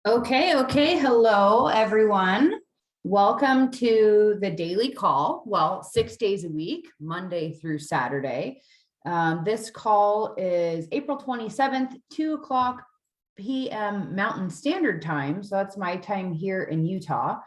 Okay. Hello, everyone. Welcome to the daily call. Well, 6 days a week, Monday through Saturday. This call is April 27th, 2 o'clock p.m. Mountain Standard Time. So that's my time here in Utah.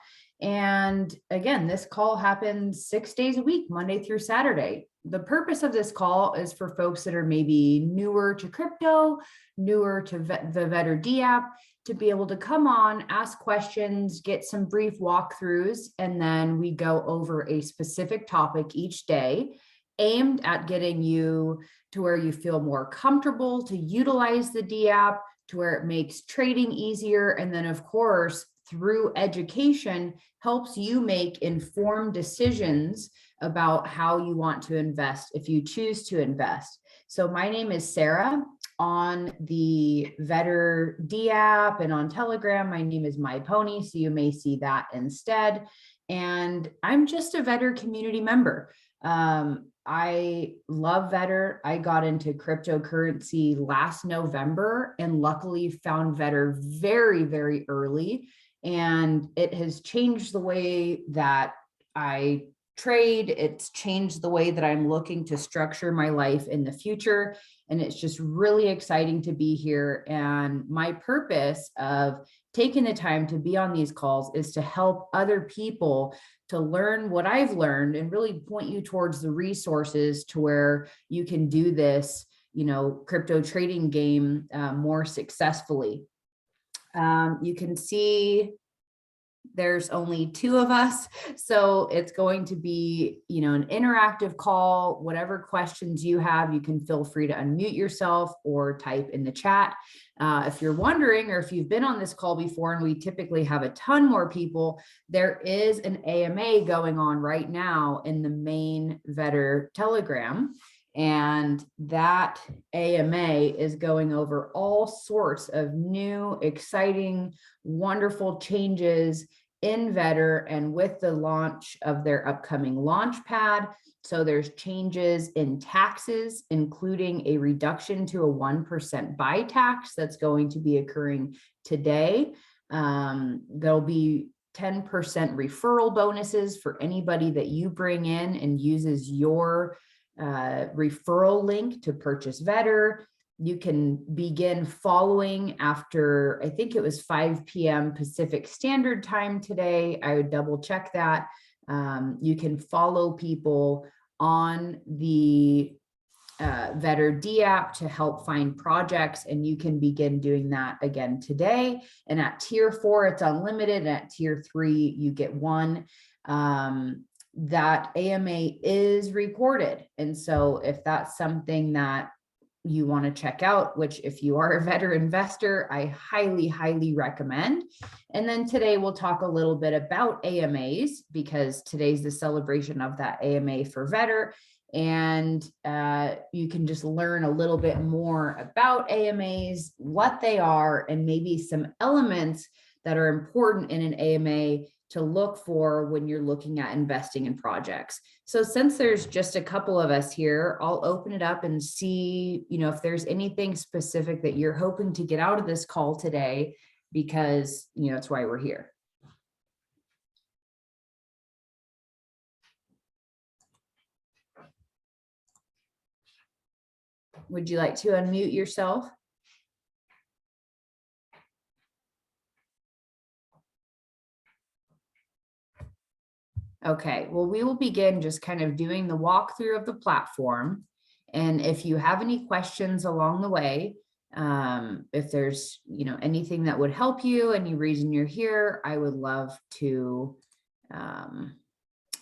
And again, this call happens 6 days a week, Monday through Saturday. The purpose of this call is for folks that are maybe newer to crypto, newer to the Vetter dApp, to be able to come on, ask questions, get some brief walkthroughs, and then we go over a specific topic each day aimed at getting you to where you feel more comfortable to utilize the dApp, to where it makes trading easier. And then, of course, through education, helps you make informed decisions about how you want to invest if you choose to invest. So my name is Sarah. On the Vetter dApp and on Telegram, my name is My Pony, so you may see that instead. And I'm just a Vetter community member. I love Vetter. I got into cryptocurrency last November and luckily found Vetter very, very early. And it has changed the way that I trade. It's changed the way that I'm looking to structure my life in the future. And it's just really exciting to be here. And my purpose of taking the time to be on these calls is to help other people to learn what I've learned and really point you towards the resources to where you can do this, crypto trading game more successfully. You can see there's only two of us, so it's going to be, an interactive call. Whatever questions you have, you can feel free to unmute yourself or type in the chat. If you're wondering, or if you've been on this call before, and we typically have a ton more people, there is an AMA going on right now in the main Vetter Telegram. And that AMA is going over all sorts of new, exciting, wonderful changes in Vetter and with the launch of their upcoming launch pad. So there's changes in taxes, including a reduction to a 1% buy tax that's going to be occurring today. There'll be 10% referral bonuses for anybody that you bring in and uses your referral link to purchase Vetter. You can begin following after, I think it was 5 p.m. Pacific Standard Time today. I would double check that. You can follow people on the Vetter dApp to help find projects, and you can begin doing that again today. And at tier 4, it's unlimited. And at tier 3, you get one. That AMA is recorded. And so if that's something that you want to check out, which if you are a Vetter investor, I highly, highly recommend. And then today we'll talk a little bit about AMAs, because today's the celebration of that AMA for Vetter. And you can just learn a little bit more about AMAs, what they are, and maybe some elements that are important in an AMA to look for when you're looking at investing in projects. So since there's just a couple of us here, I'll open it up and see, if there's anything specific that you're hoping to get out of this call today, because, it's why we're here. Would you like to unmute yourself? Okay, well, we will begin just kind of doing the walkthrough of the platform. And if you have any questions along the way, if there's, anything that would help you, any reason you're here, I would love to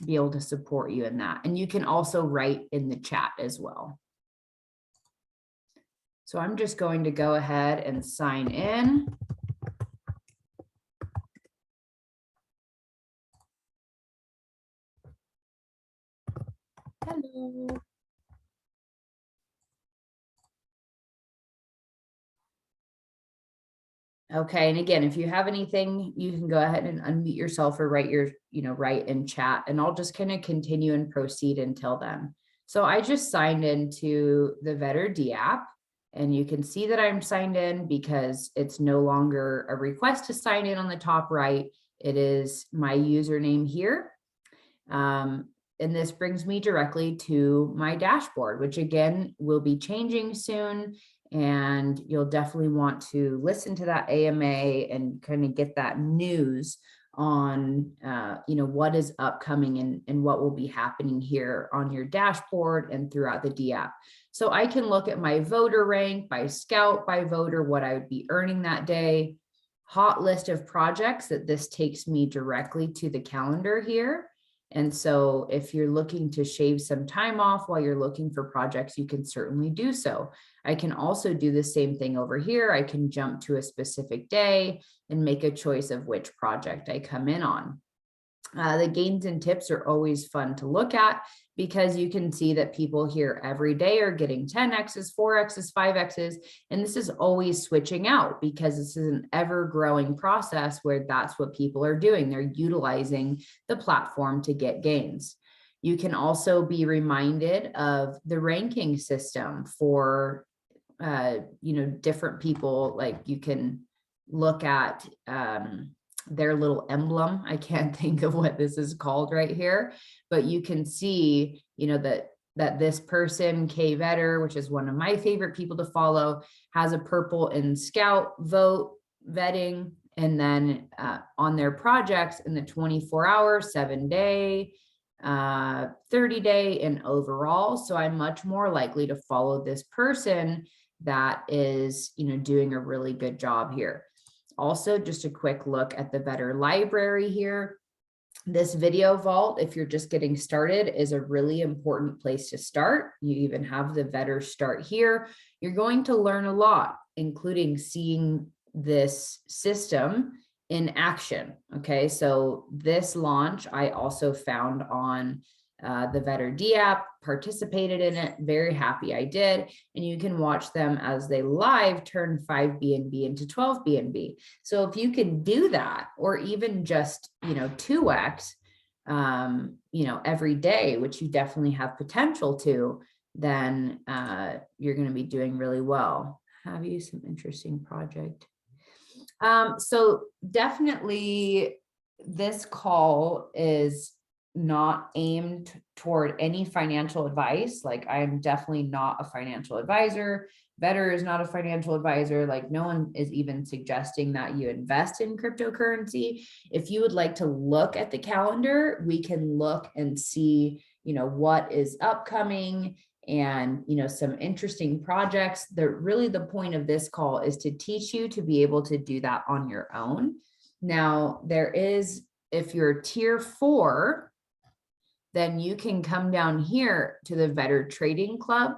be able to support you in that. And you can also write in the chat as well. So I'm just going to go ahead and sign in. Hello. Okay, and again, if you have anything, you can go ahead and unmute yourself or write write in chat, and I'll just kind of continue and proceed until then. So I just signed into the Vetter dApp, And you can see that I'm signed in because it's no longer a request to sign in on the top right. It is my username here. And this brings me directly to my dashboard, which again will be changing soon. And you'll definitely want to listen to that AMA and kind of get that news on what is upcoming and what will be happening here on your dashboard and throughout the dApp. So I can look at my voter rank by scout, by voter, what I would be earning that day, hot list of projects that this takes me directly to the calendar here. And so if you're looking to shave some time off while you're looking for projects, you can certainly do so. I can also do the same thing over here. I can jump to a specific day and make a choice of which project I come in on. The gains and tips are always fun to look at because you can see that people here every day are getting 10Xs, 4Xs, 5Xs, and this is always switching out because this is an ever-growing process where that's what people are doing. They're utilizing the platform to get gains. You can also be reminded of the ranking system for different people. Like you can look at their little emblem. I can't think of what this is called right here, but you can see, that this person, K Vetter, which is one of my favorite people to follow, has a purple in scout, vote, vetting, and then on their projects in the 24-hour, 7-day, 30-day, and overall. So I'm much more likely to follow this person that is, doing a really good job here. Also, just a quick look at the Vetter library here. This video vault, if you're just getting started, is a really important place to start. You even have the Vetter start here. You're going to learn a lot, including seeing this system in action. Okay, so this launch I also found on the Vetter dApp, participated in it, very happy I did. And you can watch them as they live turn 5 BNB into 12 BNB. So if you can do that, or even just, 2X, every day, which you definitely have potential to, then you're going to be doing really well. Have you some interesting project? So definitely this call is not aimed toward any financial advice. Like I'm definitely not a financial advisor. Vetter is not a financial advisor. Like no one is even suggesting that you invest in cryptocurrency. If you would like to look at the calendar, we can look and see, what is upcoming and, some interesting projects. Really the point of this call is to teach you to be able to do that on your own. Now there is, if you're tier 4, then you can come down here to the Vetter Trading Club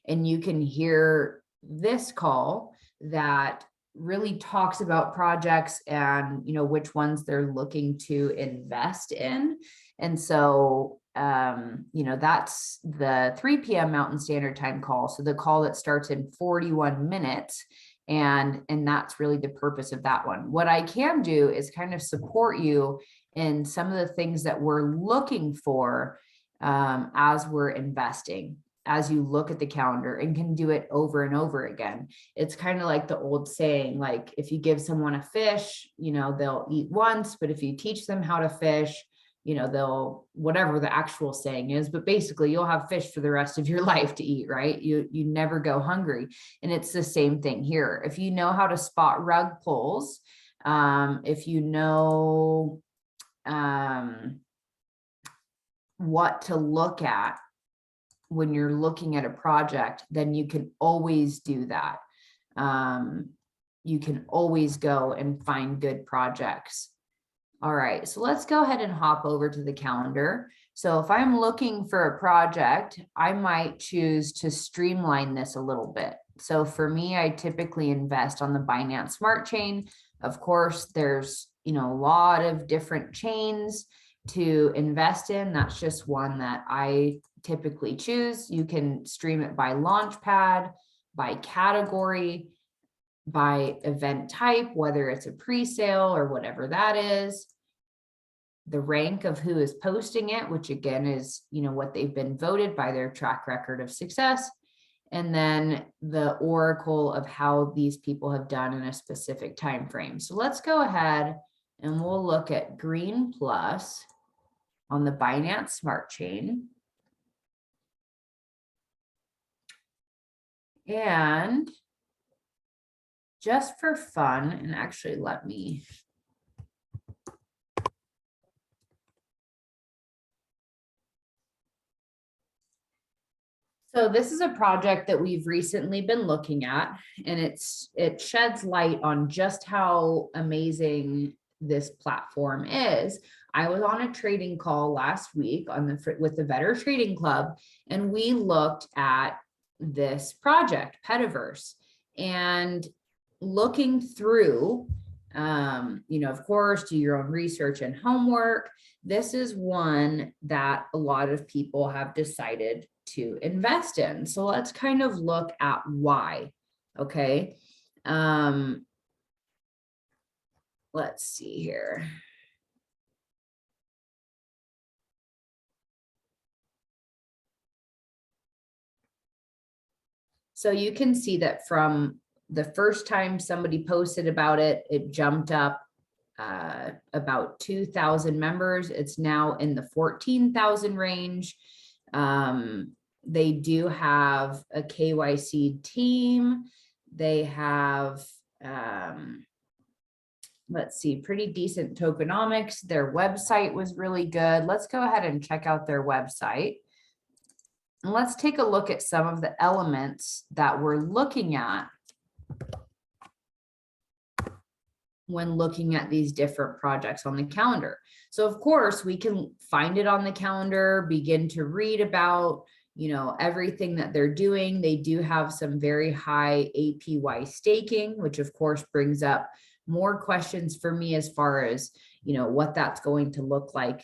and you can hear this call that really talks about projects and, which ones they're looking to invest in. And so, that's the 3 p.m. Mountain Standard Time call. So the call that starts in 41 minutes. And that's really the purpose of that one. What I can do is kind of support you in some of the things that we're looking for as we're investing, as you look at the calendar, and can do it over and over again. It's kind of like the old saying, like if you give someone a fish, they'll eat once, but if you teach them how to fish, they'll, whatever the actual saying is, but basically you'll have fish for the rest of your life to eat, right? You never go hungry. And it's the same thing here. If you know how to spot rug pulls, if you know what to look at when you're looking at a project, then you can always do that. You can always go and find good projects. All right, so let's go ahead and hop over to the calendar. So if I'm looking for a project, I might choose to streamline this a little bit. So for me, I typically invest on the Binance Smart Chain. Of course, there's, a lot of different chains to invest in. That's just one that I typically choose. You can stream it by launchpad, by category, by event type, whether it's a pre-sale or whatever that is, the rank of who is posting it, which again is, what they've been voted by their track record of success. and then the oracle of how these people have done in a specific time frame. So let's go ahead and we'll look at Green Plus on the Binance Smart Chain. And just for fun, and actually let me So this is a project that we've recently been looking at, and it sheds light on just how amazing this platform is. I was on a trading call last week with the Vetter Trading Club, and we looked at this project, Petaverse, and looking through, of course, do your own research and homework. This is one that a lot of people have decided to invest in. So let's kind of look at why. Okay. Let's see here. So you can see that from the first time somebody posted about it, it jumped up about 2,000 members. It's now in the 14,000 range. They do have a KYC team. They have, let's see, pretty decent tokenomics. Their website was really good. Let's go ahead and check out their website. And let's take a look at some of the elements that we're looking at when looking at these different projects on the calendar. So of course we can find it on the calendar, begin to read about, everything that they're doing. They do have some very high APY staking, which of course brings up more questions for me as far as, what that's going to look like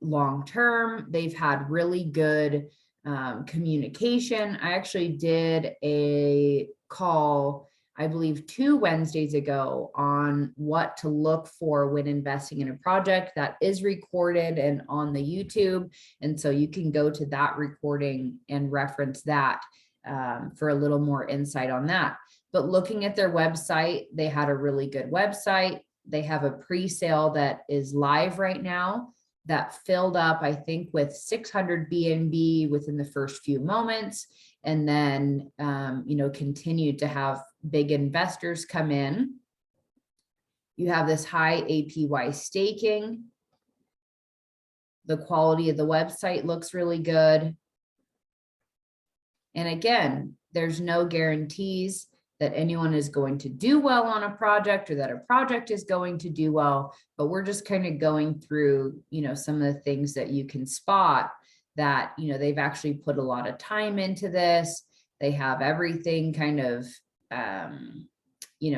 long term. They've had really good communication. I actually did a call, I believe 2 Wednesdays ago, on what to look for when investing in a project. That is recorded and on the YouTube. And so you can go to that recording and reference that for a little more insight on that. But looking at their website, they had a really good website. They have a pre-sale that is live right now that filled up, I think, with 600 BNB within the first few moments, and then, continued to have big investors come in. You have this high APY staking. The quality of the website looks really good. And again, there's no guarantees that anyone is going to do well on a project or that a project is going to do well, but we're just kind of going through, some of the things that you can spot that, they've actually put a lot of time into this. They have everything kind of,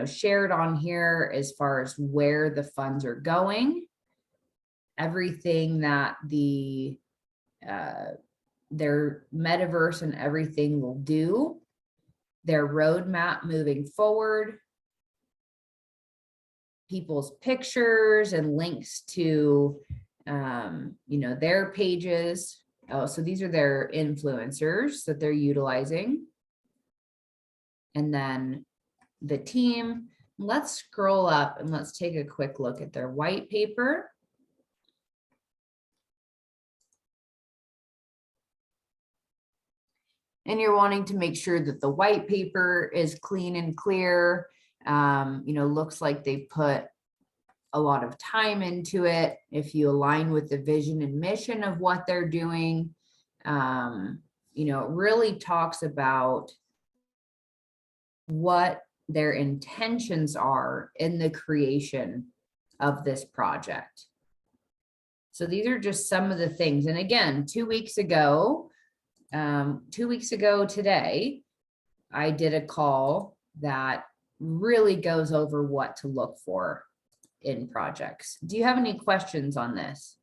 shared on here as far as where the funds are going, everything that their metaverse and everything will do, their roadmap moving forward, people's pictures and links to, their pages. Oh, so these are their influencers that they're utilizing. And then the team. Let's scroll up and let's take a quick look at their white paper. And you're wanting to make sure that the white paper is clean and clear. Looks like they put a lot of time into it. If you align with the vision and mission of what they're doing, it really talks about what their intentions are in the creation of this project. So these are just some of the things. And again, 2 weeks ago today, I did a call that really goes over what to look for in projects. Do you have any questions on this?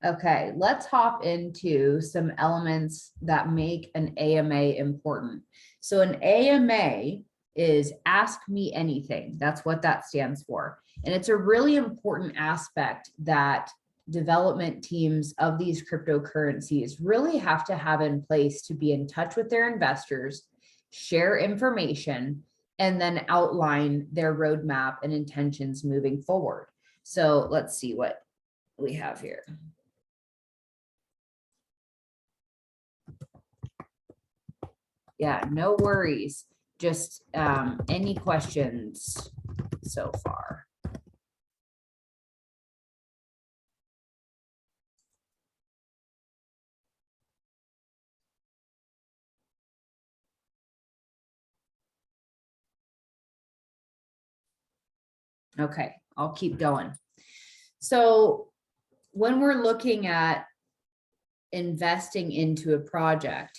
Okay, let's hop into some elements that make an AMA important. So an AMA is Ask Me Anything. That's what that stands for. And it's a really important aspect that development teams of these cryptocurrencies really have to have in place to be in touch with their investors, share information, and then outline their roadmap and intentions moving forward. So let's see what we have here. Yeah, no worries. Just any questions so far? Okay, I'll keep going. So when we're looking at investing into a project,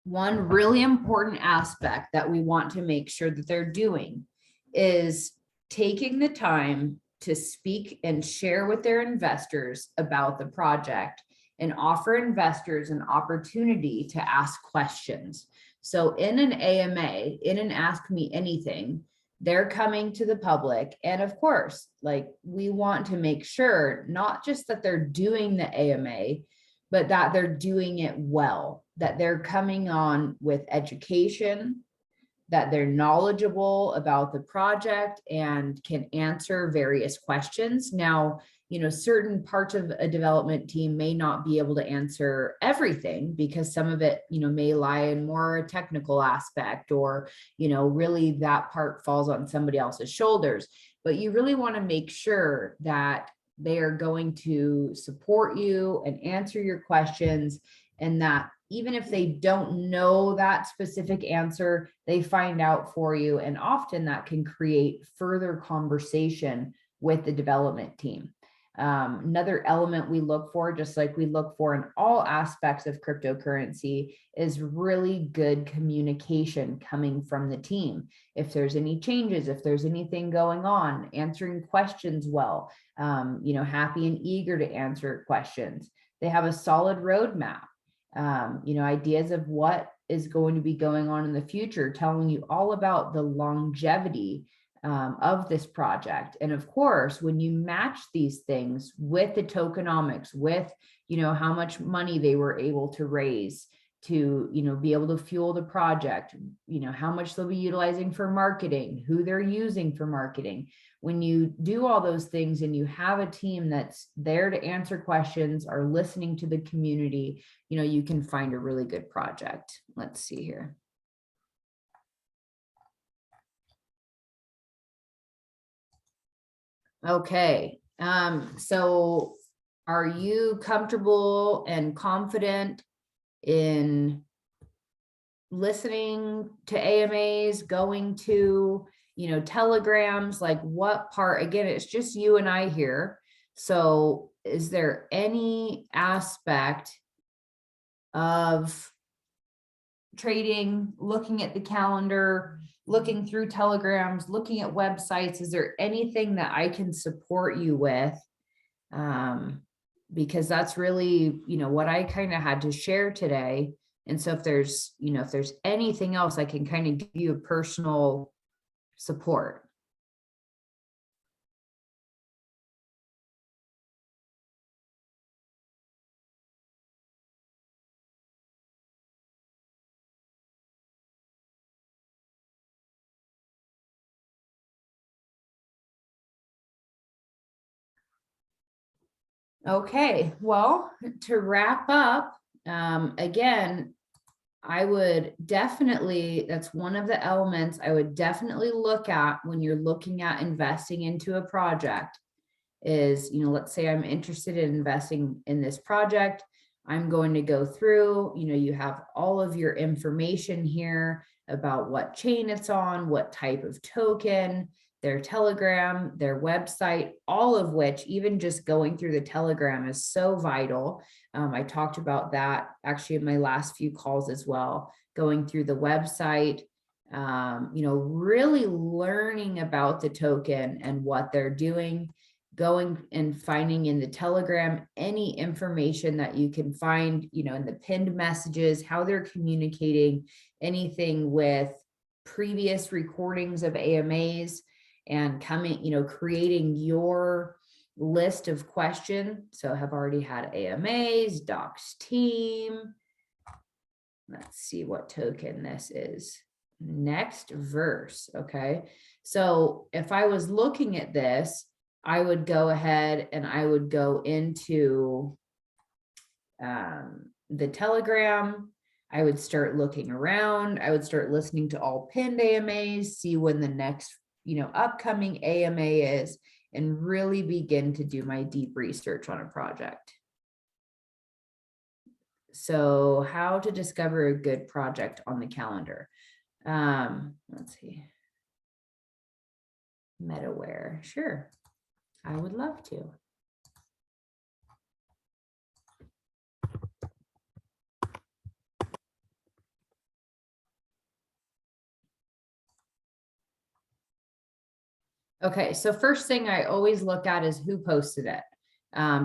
one really important aspect that we want to make sure that they're doing is taking the time to speak and share with their investors about the project and offer investors an opportunity to ask questions. So in an AMA, in an Ask Me Anything, they're coming to the public. And of course, like, we want to make sure not just that they're doing the AMA, but that they're doing it well, that they're coming on with education, that they're knowledgeable about the project and can answer various questions. Now, certain parts of a development team may not be able to answer everything because some of it, may lie in more a technical aspect, or, really that part falls on somebody else's shoulders. But you really want to make sure that they are going to support you and answer your questions, and that even if they don't know that specific answer, they find out for you. And often that can create further conversation with the development team. Another element we look for, just like we look for in all aspects of cryptocurrency, is really good communication coming from the team. If there's any changes, if there's anything going on, answering questions well, happy and eager to answer questions. They have a solid roadmap, ideas of what is going to be going on in the future, telling you all about the longevity of this project. And of course, when you match these things with the tokenomics, with, how much money they were able to raise to, be able to fuel the project, how much they'll be utilizing for marketing, who they're using for marketing. When you do all those things and you have a team that's there to answer questions or listening to the community, you can find a really good project. Let's see here. Okay, so are you comfortable and confident in listening to AMAs, going to, telegrams? Like, what part? Again, it's just you and I here. So is there any aspect of trading, looking at the calendar, looking through telegrams, looking at websites? Is there anything that I can support you with? Because that's really, what I kind of had to share today. And so if there's anything else, I can kind of give you a personal support. Okay, well, to wrap up, again, I would definitely, that's one of the elements I would definitely look at when you're looking at investing into a project is, let's say I'm interested in investing in this project. I'm going to go through, you have all of your information here about what chain it's on, what type of token, their telegram, their website, all of which, even just going through the telegram is so vital. I talked about that actually in my last few calls as well, going through the website, really learning about the token and what they're doing. going and finding in the Telegram any information that you can find, in the pinned messages, how they're communicating, anything with previous recordings of AMAs, and creating your list of questions. So have already had AMAs, docs team. Let's see what token this is. Next verse. Okay. So if I was looking at this, I would go ahead and I would go into the Telegram. I would start looking around. I would start listening to all pinned AMAs, see when the next, upcoming AMA is, and really begin to do my deep research on a project. So how to discover a good project on the calendar. Let's see. Metaware. Sure. I would love to. Okay, so first thing I always look at is who posted it.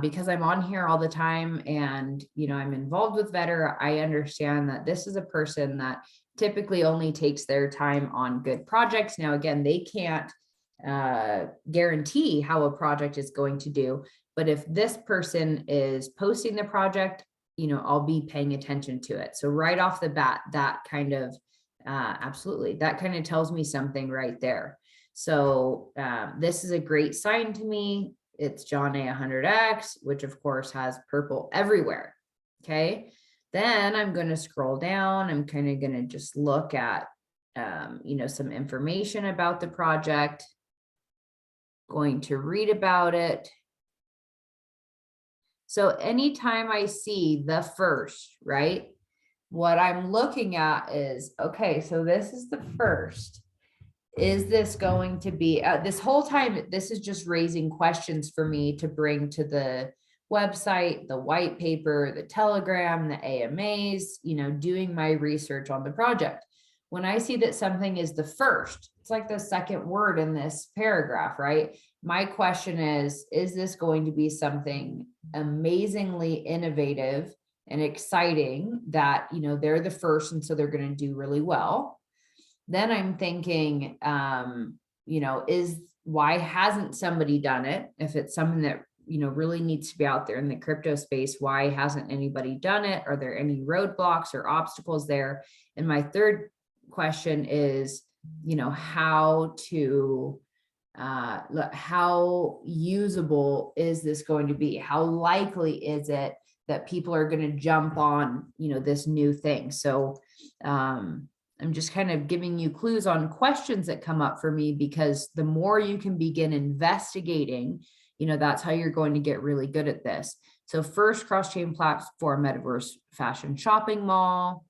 Because I'm on here all the time and, I'm involved with Vetter, I understand that this is a person that typically only takes their time on good projects. Now, again, they can't guarantee how a project is going to do, but if this person is posting the project, I'll be paying attention to it. So right off the bat, that kind of, absolutely, that kind of tells me something right there. So this is a great sign to me. It's John A 100X, which of course has purple everywhere. Okay. Then I'm going to scroll down. I'm kind of going to just look at, some information about the project. Going to read about it. So anytime I see the first, right, what I'm looking at is, okay, so this is the first. Is this going to be, this whole time, this is just raising questions for me to bring to the website, the white paper, the Telegram, the AMAs, doing my research on the project. When I see that something is the first, it's like the second word in this paragraph, right? My question is this going to be something amazingly innovative and exciting that, they're the first, and so they're going to do really well? Then I'm thinking, why hasn't somebody done it? If it's something that, really needs to be out there in the crypto space, why hasn't anybody done it? Are there any roadblocks or obstacles there? And my third question is, how usable is this going to be? How likely is it that people are going to jump on, this new thing? So, I'm just kind of giving you clues on questions that come up for me, because the more you can begin investigating, that's how you're going to get really good at this. So first, cross-chain platform, metaverse fashion shopping mall,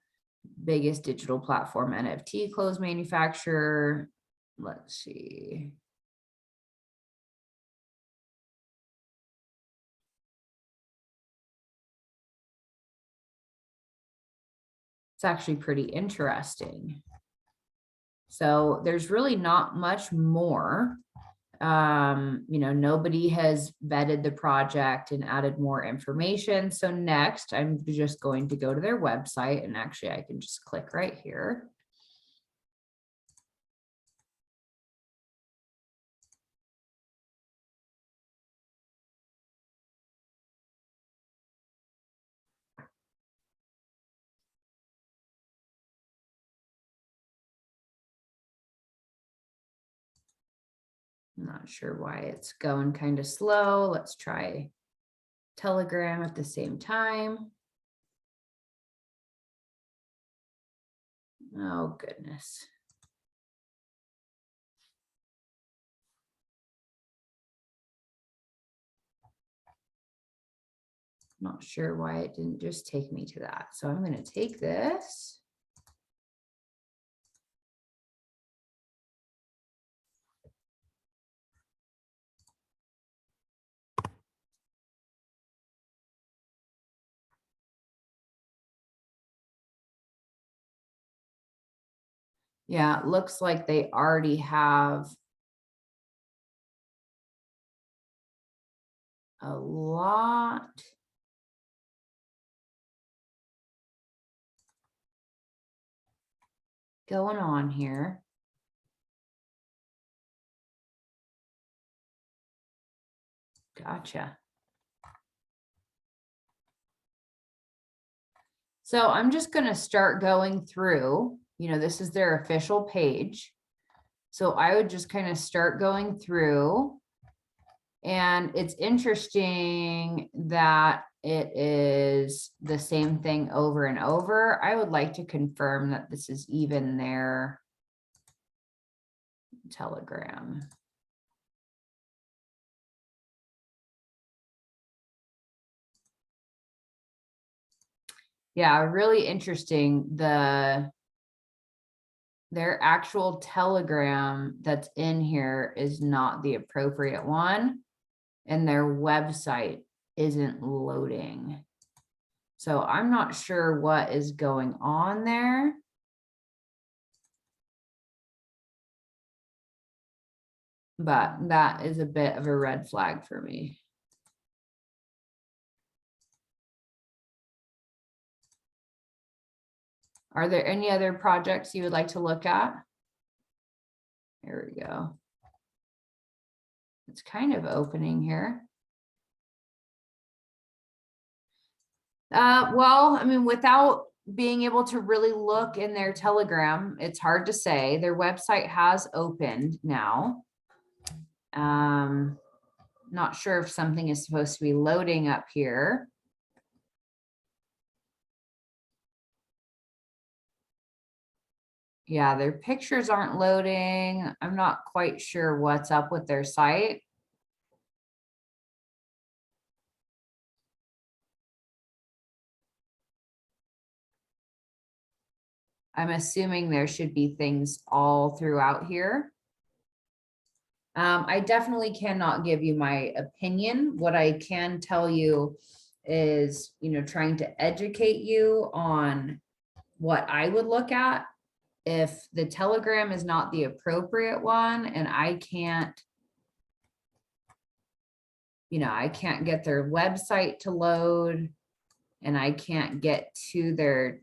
biggest digital platform, NFT clothes manufacturer. Let's see. It's actually pretty interesting. So there's really not much more. Nobody has vetted the project and added more information. So next, I'm just going to go to their website, and actually I can just click right here. I'm not sure why it's going kind of slow. Let's try Telegram at the same time. Oh, goodness. Not sure why it didn't just take me to that. So I'm going to take this. Yeah, it looks like they already have a lot going on here. Gotcha. So I'm just going to start going through, this is their official page. So I would just kind of start going through, and it's interesting that it is the same thing over and over. I would like to confirm that this is even their Telegram. Yeah, really interesting. Their actual Telegram that's in here is not the appropriate one, and their website isn't loading. So I'm not sure what is going on there. But that is a bit of a red flag for me. Are there any other projects you would like to look at? There we go. It's kind of opening here. Well, I mean, without being able to really look in their Telegram, it's hard to say. Their website has opened now. Not sure if something is supposed to be loading up here. Yeah, their pictures aren't loading. I'm not quite sure what's up with their site. I'm assuming there should be things all throughout here. I definitely cannot give you my opinion. What I can tell you is, trying to educate you on what I would look at. If the Telegram is not the appropriate one and I can't get their website to load and I can't get to their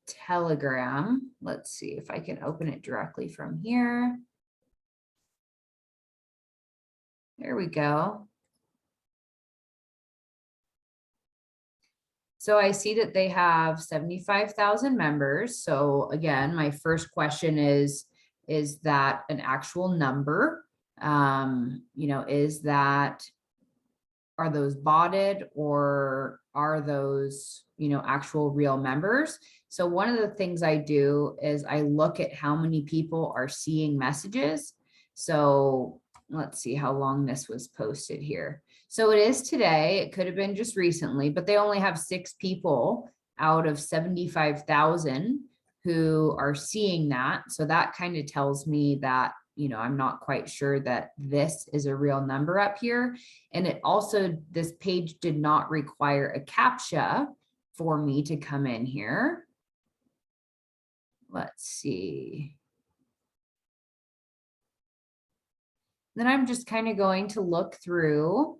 Telegram. Let's see if I can open it directly from here. There we go. So I see that they have 75,000 members. So again, my first question is that an actual number? Are those botted, or are those, actual real members? So one of the things I do is I look at how many people are seeing messages. So let's see how long this was posted here. So it is today. It could have been just recently, but they only have 6 people out of 75,000 who are seeing that. So that kind of tells me that, I'm not quite sure that this is a real number up here. And it also, this page did not require a CAPTCHA for me to come in here. Let's see. Then I'm just kind of going to look through.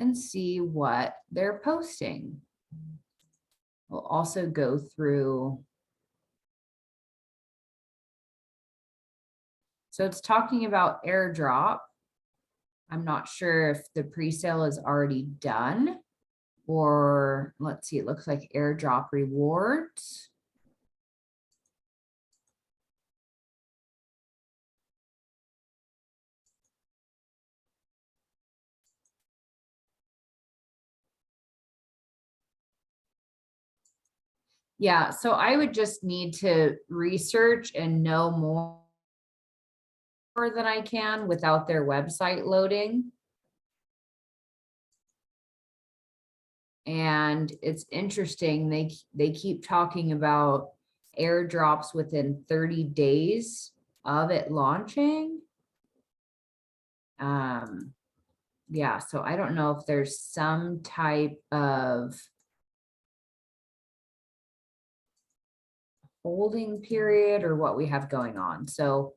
And see what they're posting. We'll also go through. So it's talking about airdrop. I'm not sure if the pre-sale is already done, or let's see, it looks like airdrop rewards. Yeah, so I would just need to research and know more than I can without their website loading. And it's interesting, they keep talking about airdrops within 30 days of it launching. Yeah, so I don't know if there's some type of holding period or what we have going on. So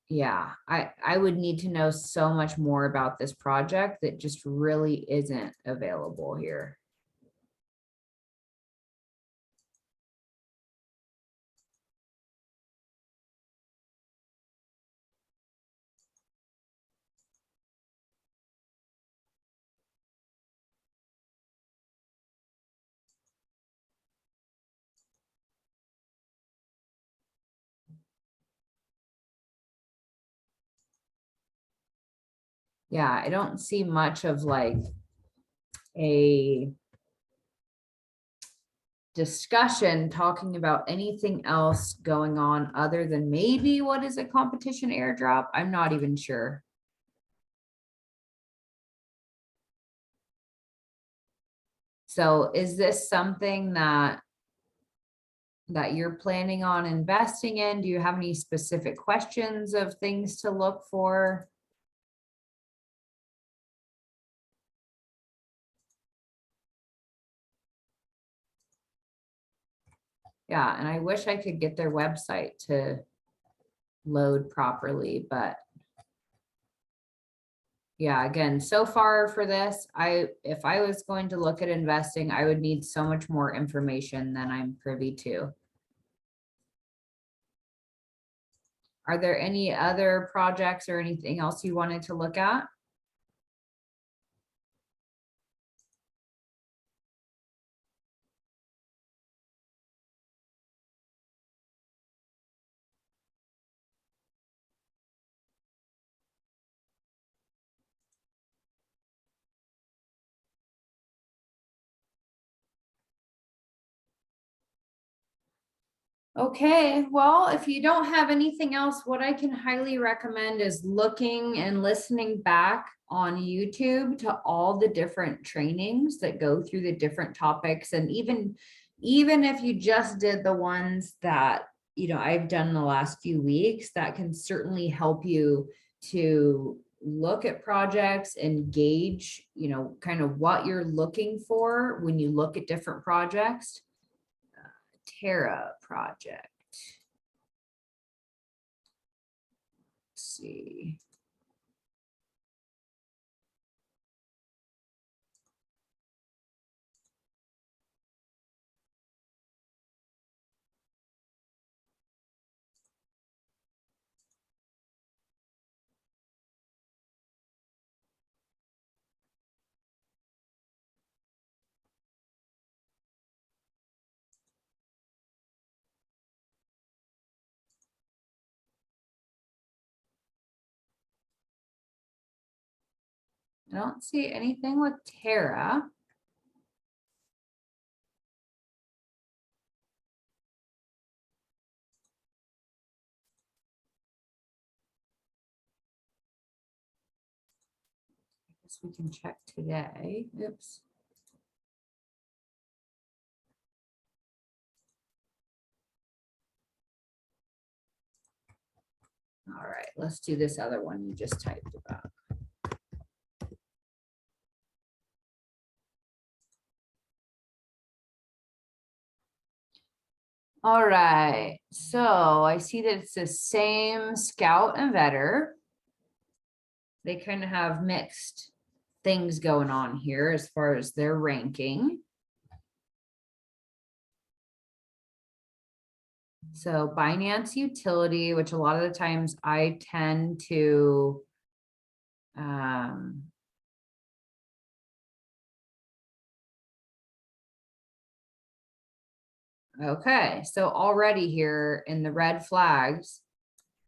yeah, I would need to know so much more about this project that just really isn't available here. Yeah, I don't see much of like a discussion talking about anything else going on other than maybe what is a competition airdrop. I'm not even sure. So is this something that you're planning on investing in? Do you have any specific questions of things to look for? Yeah, and I wish I could get their website to load properly, but yeah, again, so far for this, if I was going to look at investing, I would need so much more information than I'm privy to. Are there any other projects or anything else you wanted to look at? Okay, well, if you don't have anything else, what I can highly recommend is looking and listening back on YouTube to all the different trainings that go through the different topics. And even if you just did the ones that, I've done in the last few weeks, that can certainly help you to look at projects and gauge, kind of what you're looking for when you look at different projects. Terra project. Let's see. I don't see anything with Terra. I guess we can check today. Oops. All right, let's do this other one you just typed about. All right, so I see that it's the same Scout and Vetter. They kind of have mixed things going on here as far as their ranking. So Binance Utility, which a lot of the times I tend to okay, so already here in the red flags,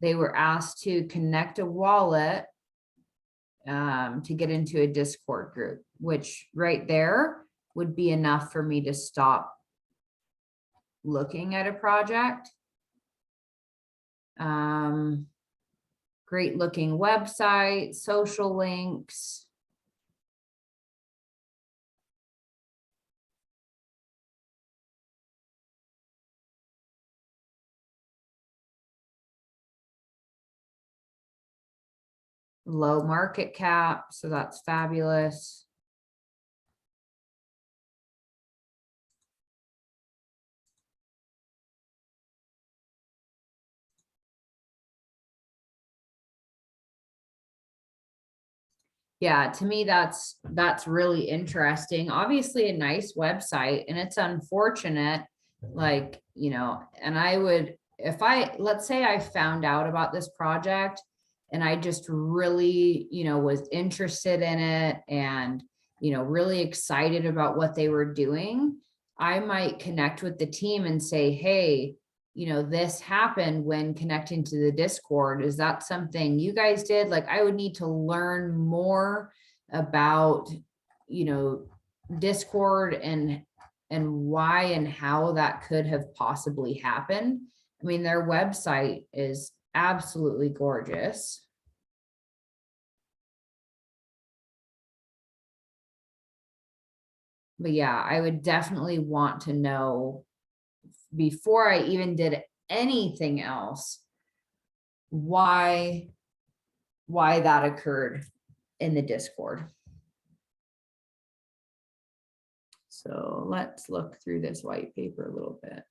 they were asked to connect a wallet to get into a Discord group, which right there would be enough for me to stop looking at a project. Great looking website, social links. Low market cap, so that's fabulous. Yeah, to me, that's really interesting. Obviously a nice website, and it's unfortunate, like, and I would, if let's say I found out about this project and I just really, was interested in it and, really excited about what they were doing, I might connect with the team and say, hey, this happened when connecting to the Discord. Is that something you guys did? Like, I would need to learn more about, Discord and why and how that could have possibly happened. I mean, their website is absolutely gorgeous. But yeah, I would definitely want to know before I even did anything else, why that occurred in the Discord. So let's look through this white paper a little bit.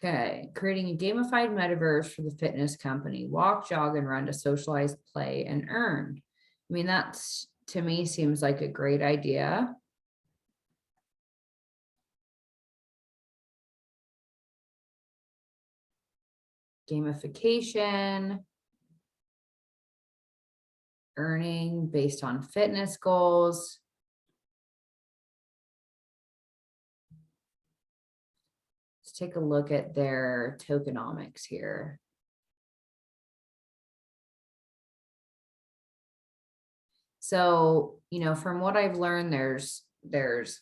Okay, creating a gamified metaverse for the fitness company. Walk, jog, and run to socialize, play, and earn. I mean, that's, to me, seems like a great idea. Gamification, earning based on fitness goals. Let's take a look at their tokenomics here. So, from what I've learned, there's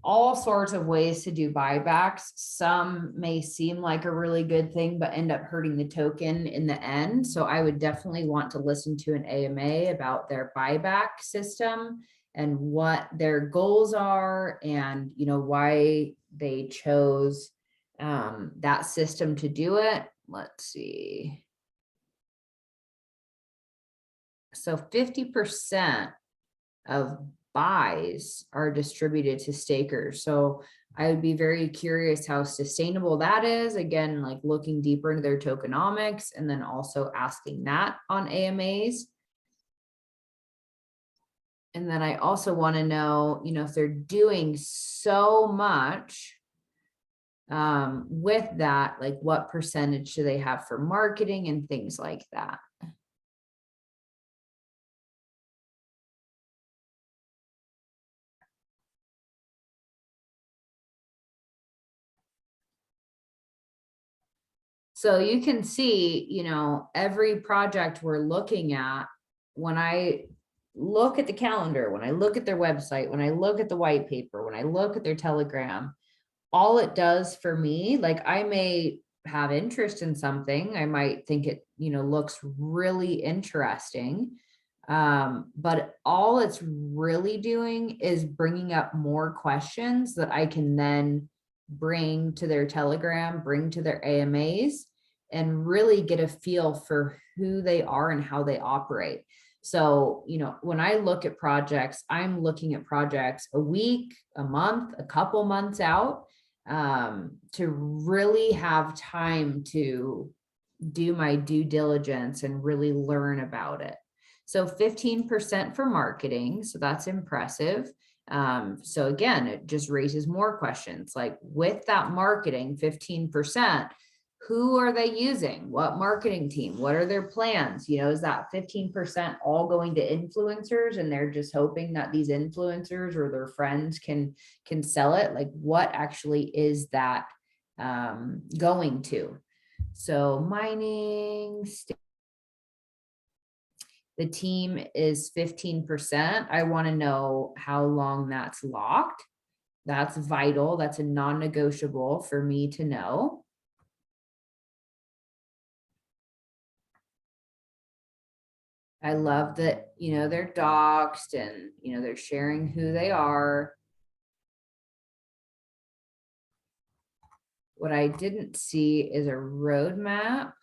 all sorts of ways to do buybacks. Some may seem like a really good thing, but end up hurting the token in the end. So I would definitely want to listen to an AMA about their buyback system and what their goals are and, why they chose that system to do it. Let's see. So 50% of buys are distributed to stakers. So I would be very curious how sustainable that is. Again, like looking deeper into their tokenomics and then also asking that on AMAs. And then I also want to know, if they're doing so much with that, like what percentage do they have for marketing and things like that. So you can see, every project we're looking at, when I look at the calendar, when I look at their website, when I look at the white paper, when I look at their Telegram, all it does for me, like I may have interest in something. I might think it, looks really interesting. But all it's really doing is bringing up more questions that I can then bring to their Telegram, bring to their AMAs, and really get a feel for who they are and how they operate. So, when I look at projects, I'm looking at projects a week, a month, a couple months out, to really have time to do my due diligence and really learn about it. So 15% for marketing. So that's impressive. So again, it just raises more questions like with that marketing, 15%, who are they using? What marketing team? What are their plans? Is that 15% all going to influencers and they're just hoping that these influencers or their friends can sell it? Like what actually is that going to? So mining, the team is 15%. I want to know how long that's locked. That's vital. That's a non-negotiable for me to know. I love that, they're doxed and, they're sharing who they are. What I didn't see is a roadmap.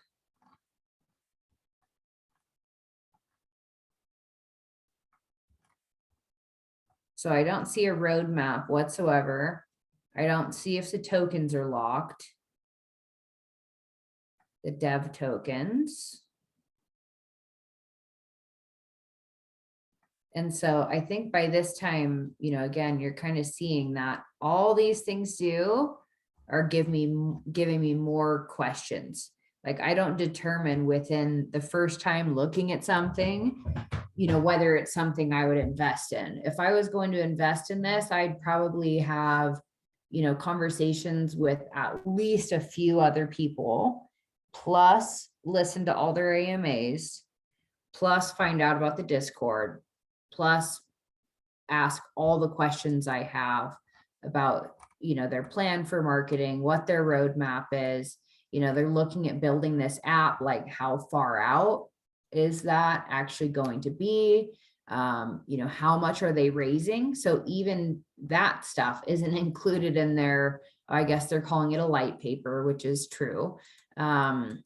So I don't see a roadmap whatsoever. I don't see if the tokens are locked. The dev tokens. And so I think by this time, again, you're kind of seeing that all these things do are giving me more questions. Like I don't determine within the first time looking at something, whether it's something I would invest in. If I was going to invest in this, I'd probably have, conversations with at least a few other people, plus listen to all their AMAs, plus find out about the Discord, plus ask all the questions I have about, their plan for marketing, what their roadmap is. They're looking at building this app, like how far out is that actually going to be? How much are they raising? So even that stuff isn't included in their, I guess they're calling it a light paper, which is true. How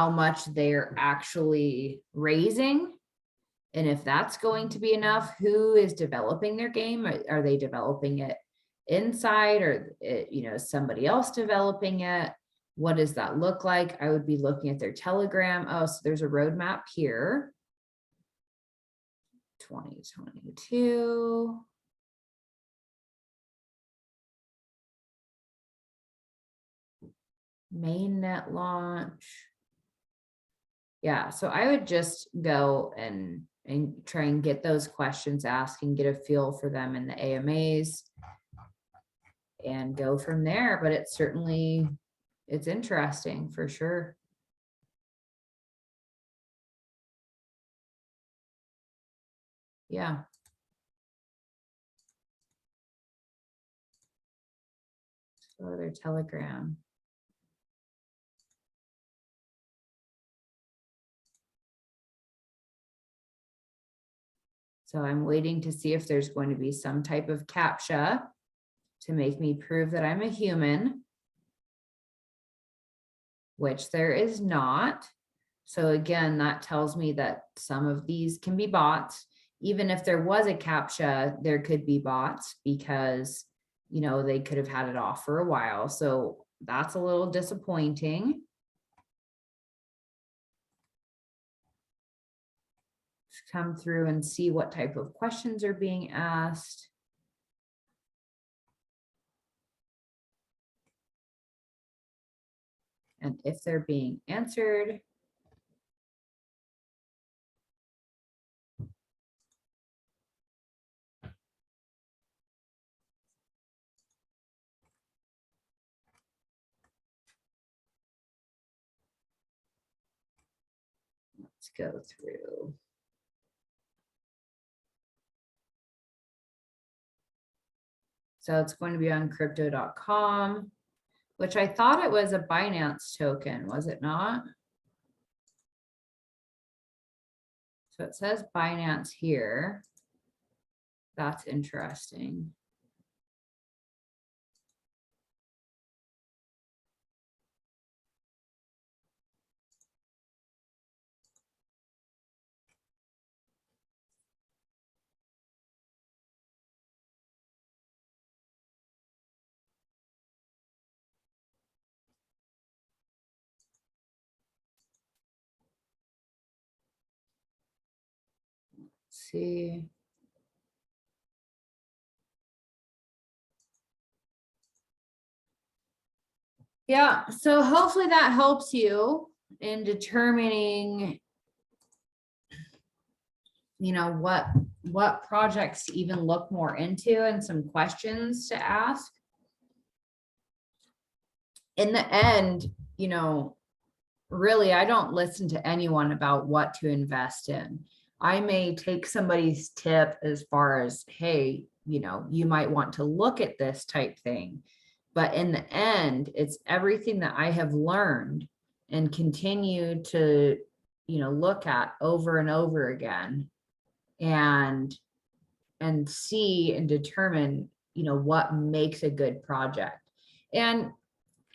much they're actually raising. And if that's going to be enough, who is developing their game? Are they developing it inside, or somebody else developing it? What does that look like? I would be looking at their Telegram. Oh, so there's a roadmap here. 2022. Mainnet launch. Yeah, so I would just go and try and get those questions asked and get a feel for them in the AMAs and go from there. But it's interesting for sure. Yeah. So their Telegram. So I'm waiting to see if there's going to be some type of CAPTCHA to make me prove that I'm a human, which there is not. So again, that tells me that some of these can be bots. Even if there was a CAPTCHA, there could be bots because, they could have had it off for a while. So that's a little disappointing. Come through and see what type of questions are being asked. And if they're being answered. Let's go through. So it's going to be on crypto.com, which I thought it was a Binance token, was it not? So it says Binance here. That's interesting. See. Yeah, so hopefully that helps you in determining, what projects to even look more into and some questions to ask. In the end, really, I don't listen to anyone about what to invest in. I may take somebody's tip as far as, hey, you might want to look at this type thing. But in the end, it's everything that I have learned and continue to look at over and over again and see and determine, what makes a good project. And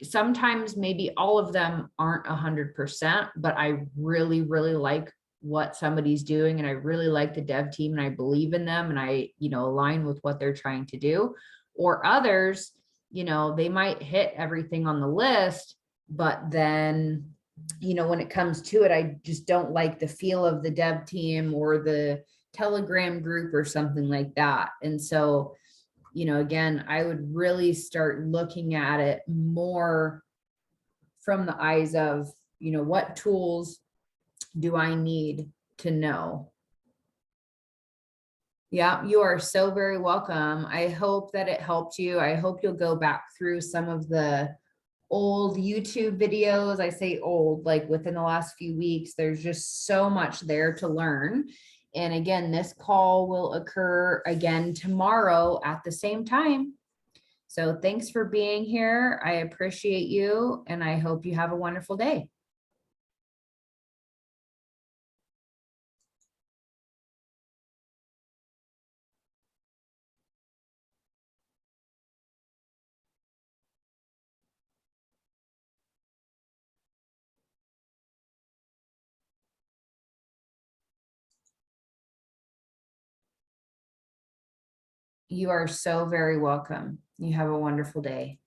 sometimes maybe all of them aren't 100%, but I really, really like what somebody's doing, and I really like the dev team, and I believe in them, and I, align with what they're trying to do. Or others, they might hit everything on the list, but then, when it comes to it, I just don't like the feel of the dev team or the Telegram group or something like that. And so, again, I would really start looking at it more from the eyes of, what tools do I need to know? Yeah, you are so very welcome. I hope that it helped you. I hope you'll go back through some of the old YouTube videos. I say old, like within the last few weeks, there's just so much there to learn. And again, this call will occur again tomorrow at the same time. So thanks for being here. I appreciate you, and I hope you have a wonderful day. You are so very welcome. You have a wonderful day.